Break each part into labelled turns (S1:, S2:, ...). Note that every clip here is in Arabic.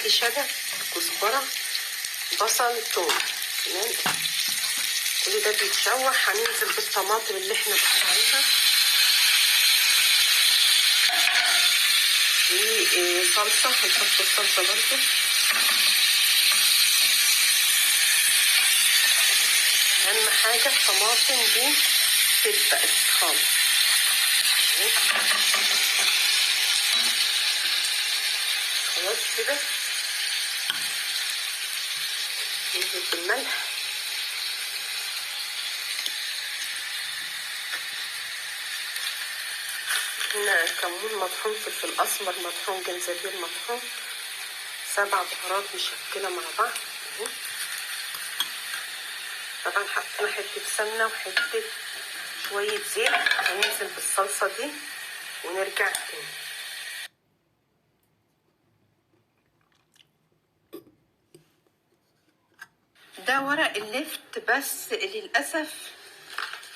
S1: شبت، كزبره، بصل، توم. تمام. كل ده بيتشوح. هننزل بالطماطم اللي احنا قطعناها وصلصه. هنحط الصلصه برضو. اهم حاجه الطماطم دي تبقى خالص. خلاص كده. ننزل بالملح. هنا كمون مطحون، فلفل اسمر مطحون، جنزبيل مطحون، 7 بهارات مشكله مع بعض. طبعا حطينا حته سمنه وحته شويه زيت. هننزل بالصلصه دي ونرجع تاني. ده ورق اللفت، بس للاسف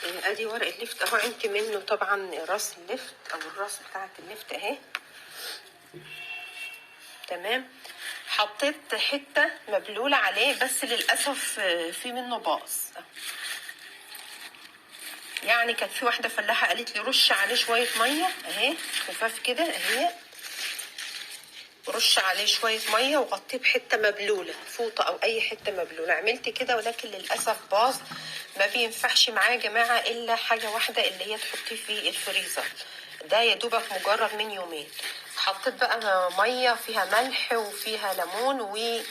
S1: ادي ورق اللفت اهو. عندي منه طبعا راس اللفت او الراس بتاعه اللفت اهي. تمام. حطيت حته مبلوله عليه، بس للاسف في منه باظ. يعني كانت في واحده فلاحه قالت لي رش عليه شويه ميه اهي خفاف كده اهي، رش عليه شويه ميه وغطيه بحته مبلوله، فوطه او اي حته مبلوله. عملت كده ولكن للاسف باظ. ما بينفعش معاه يا جماعه الا حاجه واحده، اللي هي تحطيه في الفريزر. ده يا دوبك مجرد من يومين. حطيت بقى ميه فيها ملح وفيها ليمون و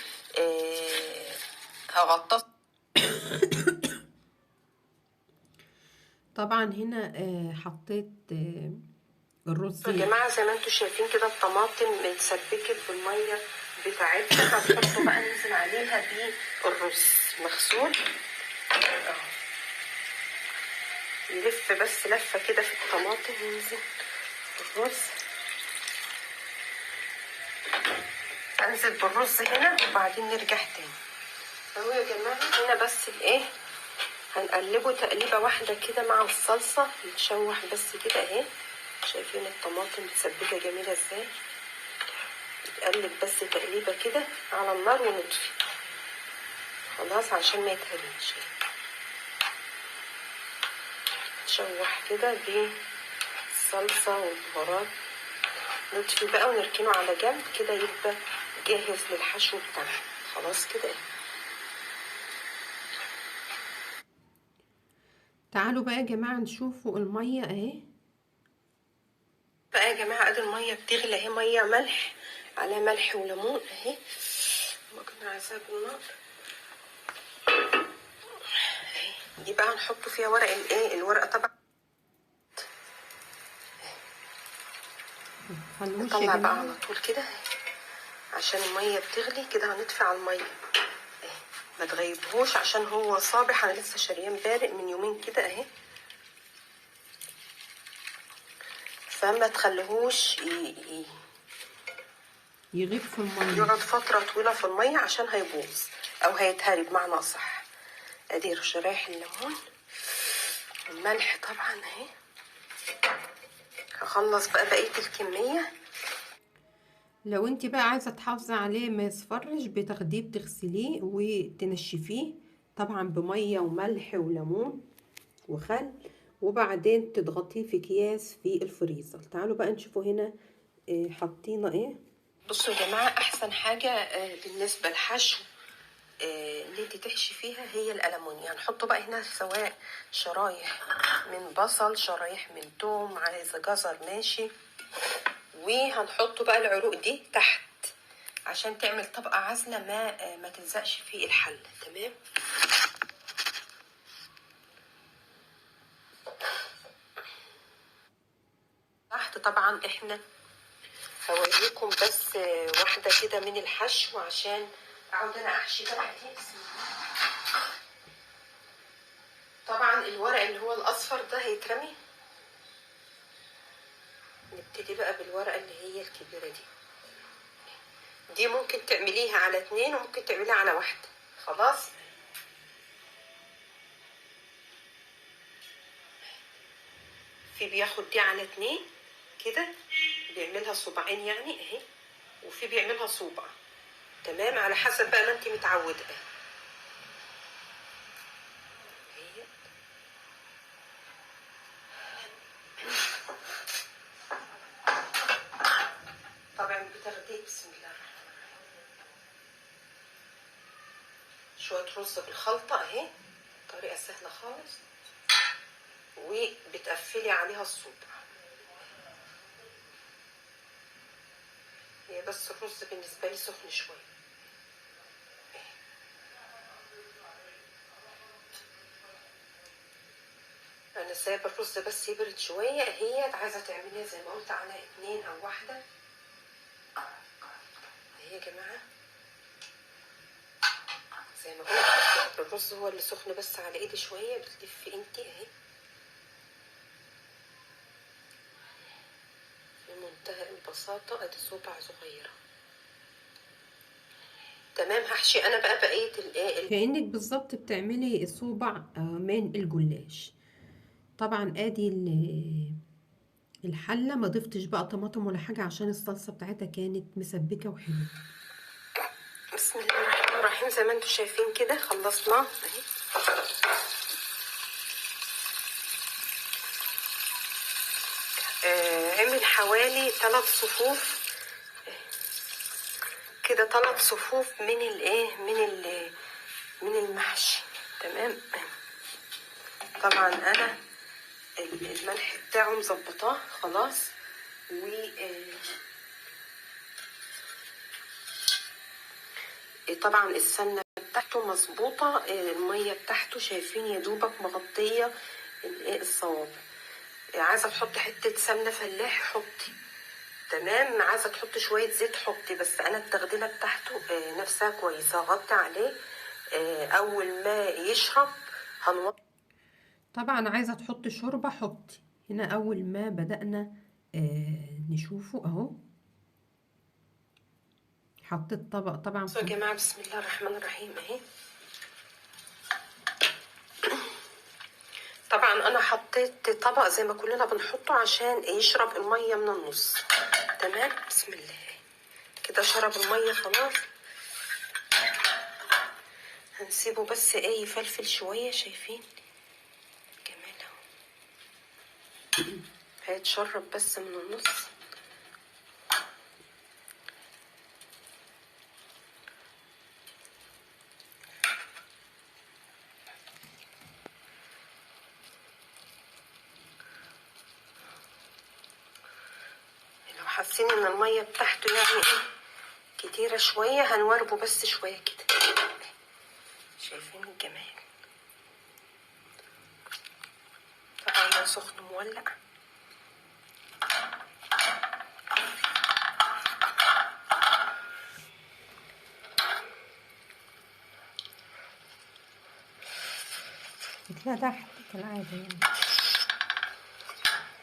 S1: هغطس. طبعا هنا حطيت الرز يا جماعه زي ما انتم شايفين كده. الطماطم اتسبكت بالميه بتاعتها. هنحط بقى ننزل عليها بالرز مغسول اهو. نلف بس لفه كده في الطماطم، ننزل بالرز. انزل بالرز هنا وبعدين نرجع تاني اهو يا جماعه. هنا بس الايه، هنقلبه تقليبه واحده كده مع الصلصه، يتشوح بس كده اهي. شايفين الطماطم متسبكه جميله ازاي؟ نقلب بس تقليبه كده على النار ونطفي خلاص عشان ما يتهريش. نشوح كده بالصلصه والبهارات، نطفي بقى ونركنه على جنب كده، يبقى جاهز للحشو بتاعنا. خلاص كده. تعالوا بقى يا جماعه نشوفوا الميه اهي. بقى يا جماعه ادي الميه بتغلي اهي، ميه ملح على ملح وليمون اهي. ممكن عايزاها بالنار اهي. دي بقى هنحط فيها ورق الايه، الورقه طبعا. نطلع بقى على طول كده عشان الميه بتغلي كده. هنطفي على الميه اهي، ما تغيبهوش عشان هو صابح. انا لسه شاريان بارق من يومين كده اهي، فما تخليهوش يغيب في الميه، يقعد فتره طويله في الميه عشان هيبوظ او هيتهري بمعنى اصح. ادي شرايح الليمون، الملح طبعا اهي. هخلص بقى بقيه الكميه. لو انت بقى عايزه تحافظي عليه ما يصفرش، بتاخديه بتغسليه وتنشفيه طبعا بميه وملح وليمون وخل، وبعدين تضغطيه في اكياس في الفريزر. تعالوا بقى نشوفوا هنا حطينا ايه. بصوا يا جماعه، احسن حاجه بالنسبه للحشو اللي انت تحشي فيها هي الالمونيا. هنحطه بقى هنا سواء شرايح من بصل، شرايح من توم، عايزه جزر ماشي. وهنحطه بقى العروق دي تحت عشان تعمل طبقه عازله ما تلزقش في الحله. تمام. تحت طبعا احنا هوريكم بس واحده كده من الحشو عشان اقعد انا احشي براحتي. طبعا الورق اللي هو الاصفر ده هيترمي. نبتدي بقى بالورقه اللي هي الكبيره دي ممكن تعمليها على 2 وممكن تعمليها على 1. خلاص. في بياخد دي على 2 كده، بيعملها صباعين يعني اهي، وفي بيعملها صوبع. تمام، على حسب بقى ما انت متعوده. طبعا بتاخدي بسم الله الرحمن الرحيم شويه رز بالخلطه اهي، طريقه سهله خالص، وبتقفلي عليها الصوبع. هي بس الرز بالنسبه لي سخن شويه. انا سايبه الرز بس يبرد شويه. هي عايزه تعمليها زي ما قلت على 2 أو 1 اهي يا جماعه. زي ما قلت الرز هو اللي سخن بس على ايدي شويه، بتلفي انتي اهي بمنتهى البساطه. ادي صوبع صغيره. تمام، هحشي انا بقى بقيه الايه كأنك بالظبط بتعملي صوبع من الجلاش. طبعا ادي الحله ما ضفتش بقى طماطم ولا حاجه عشان الصلصه بتاعتها كانت مسبكه وحلوه. بسم الله الرحمن الرحيم. زي ما انتم شايفين كده خلصنا اهي. عمل حوالي 3 صفوف كده، 3 صفوف من الايه من المحشي. تمام. طبعا انا الملح بتاعه مظبطاه خلاص، و طبعا السمنه بتاعته مظبوطه. الميه بتاعته شايفين يا دوبك مغطيه الصوابع. عايزه تحطي حته سمنه فلاحي حطي، تمام. عايزه تحطي شويه زيت حطي، بس انا التخديله بتاعته نفسها كويسه. هغطي عليه اول ما يشرب هنوطي. طبعا عايزه تحطي شوربه حطي هنا. اول ما بدأنا نشوفه اهو حطيت طبق. طبعا يا جماعه بسم الله الرحمن الرحيم اهي. طبعا انا حطيت طبق زي ما كلنا بنحطه عشان يشرب الميه من النص. تمام. بسم الله كده شرب الميه خلاص. هنسيبه بس يفلفل شويه. شايفين جمال اهو، هيتشرب بس من النص. لو حاسين ان الميه بتاعته يعني كتيره شويه هنوربه بس شويه كده. شايفين الجمال. طبعا سخن مولع. اتلدحت كالعادة يعني.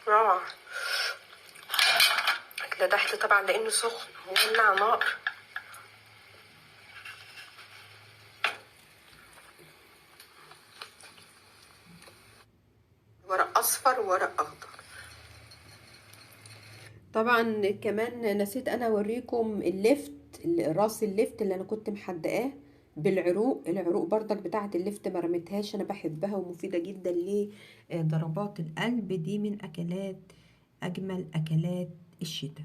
S1: روعة. اتلدحت طبعا لانه سخن مولع نار. ورق اصفر وورق اخضر. طبعا كمان نسيت انا اوريكم اللفت، راس اللفت اللي انا كنت محدقاه بالعروق. العروق برضك بتاعه اللفت ما رميتهاش، انا بحبها ومفيده جدا لضربات القلب. دي من اكلات اجمل اكلات الشتاء.